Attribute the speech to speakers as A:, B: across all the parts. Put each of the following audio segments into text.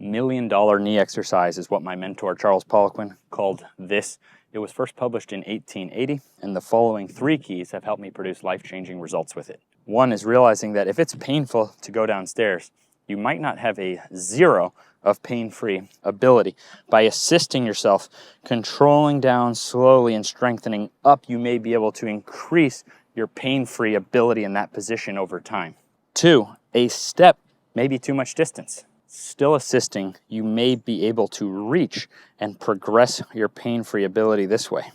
A: $1,000,000 knee exercise is what my mentor Charles Poliquin called this. It was first published in 1880, and the following 3 keys have helped me produce life-changing results with it. One is realizing that if it's painful to go downstairs, you might not have a 0 of pain-free ability. By assisting yourself, controlling down slowly and strengthening up, you may be able to increase your pain-free ability in that position over time. 2, a step may be too much distance. Still assisting, you may be able to reach and progress your pain-free ability this way.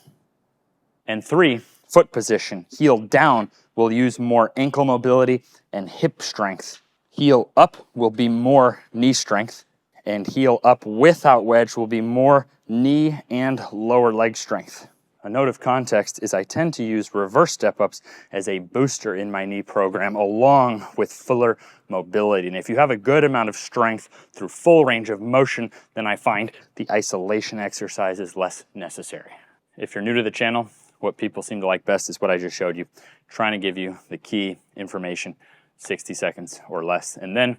A: And 3, foot position. Heel down will use more ankle mobility and hip strength. Heel up will be more knee strength, and heel up without wedge will be more knee and lower leg strength. A note of context is I tend to use reverse step-ups as a booster in my knee program along with fuller mobility. And if you have a good amount of strength through full range of motion, then I find the isolation exercise is less necessary. If you're new to the channel, what people seem to like best is what I just showed you, trying to give you the key information, 60 seconds or less, and then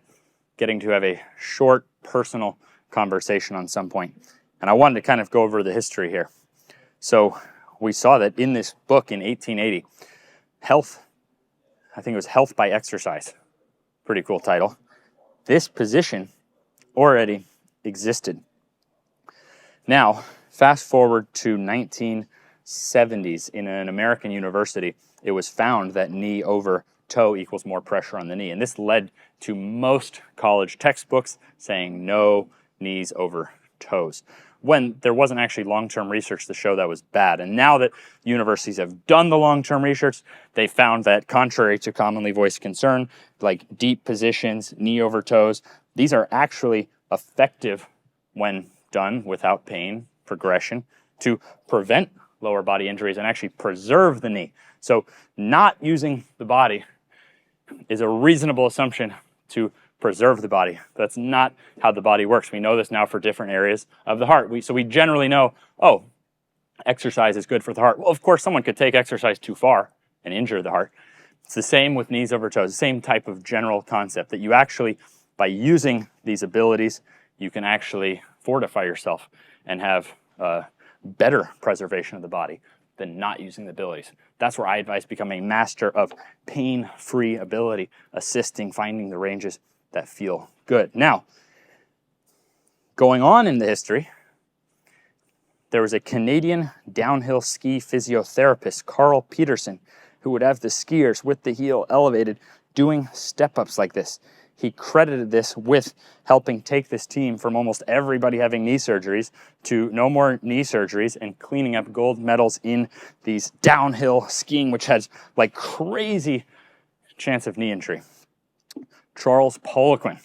A: getting to have a short personal conversation on some point. And I wanted to kind of go over the history here. So we saw that in this book in 1880, Health, I think it was Health by Exercise, pretty cool title. This position already existed. Now, fast forward to 1970s in an American university, it was found that knee over toe equals more pressure on the knee. And this led to most college textbooks saying no knees over toes, when there wasn't actually long-term research to show that was bad. And now that universities have done the long-term research, they found that contrary to commonly voiced concern, like deep positions, knee over toes, these are actually effective when done without pain, progression, to prevent lower body injuries and actually preserve the knee. So not using the body is a reasonable assumption to preserve the body. That's not how the body works. We know this now for different areas of the heart. So we generally know, oh, exercise is good for the heart. Well, of course, someone could take exercise too far and injure the heart. It's the same with knees over toes, the same type of general concept that you actually, by using these abilities, you can actually fortify yourself and have better preservation of the body than not using the abilities. That's where I advise becoming a master of pain-free ability, assisting, finding the ranges that feel good. Now, going on in the history, there was a Canadian downhill ski physiotherapist, Carl Peterson, who would have the skiers with the heel elevated doing step-ups like this. He credited this with helping take this team from almost everybody having knee surgeries to no more knee surgeries and cleaning up gold medals in these downhill skiing, which has like crazy chance of knee injury. Charles Poliquin,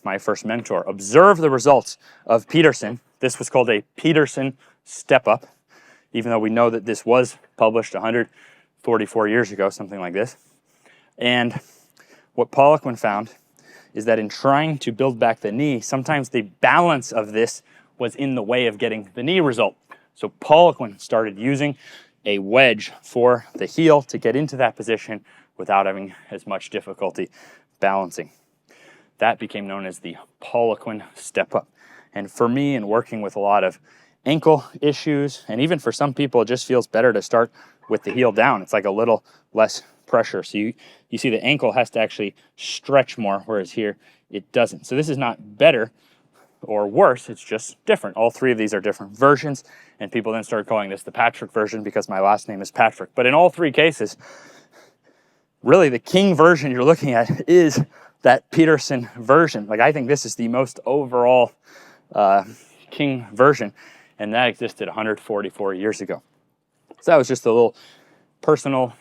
A: my first mentor, observed the results of Peterson. This was called a Peterson step-up, even though we know that this was published 144 years ago, something like this. And what Poliquin found is that in trying to build back the knee, sometimes the balance of this was in the way of getting the knee result. So Poliquin started using a wedge for the heel to get into that position without having as much difficulty balancing. That became known as the Poliquin step-up. And for me, in working with a lot of ankle issues, and even for some people, it just feels better to start with the heel down. It's like a little less pressure. So you see the ankle has to actually stretch more, whereas here it doesn't. So this is not better or worse, it's just different. All 3 of these are different versions, and people then started calling this the Patrick version because my last name is Patrick. But in all 3 cases, really the king version you're looking at is that Peterson version. Like, I think this is the most overall king version, and that existed 144 years ago. So that was just a little personal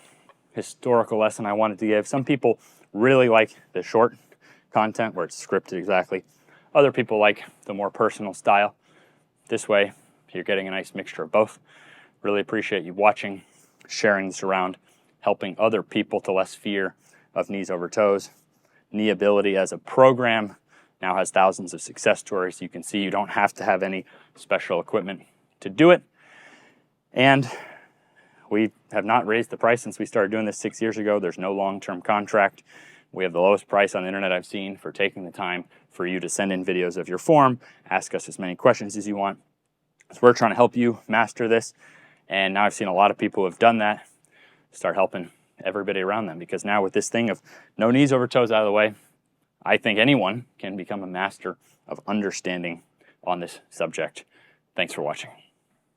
A: historical lesson I wanted to give. Some people really like the short content where it's scripted exactly. Other people like the more personal style. This way, you're getting a nice mixture of both. Really appreciate you watching, sharing this around, helping other people to less fear of knees over toes. Knee Ability as a program now has thousands of success stories. You can see you don't have to have any special equipment to do it. And we have not raised the price since we started doing this 6 years ago. There's no long-term contract. We have the lowest price on the internet I've seen for taking the time for you to send in videos of your form, ask us as many questions as you want. So we're trying to help you master this. And now I've seen a lot of people who have done that start helping everybody around them, because now with this thing of no knees over toes out of the way, I think anyone can become a master of understanding on this subject. Thanks for watching.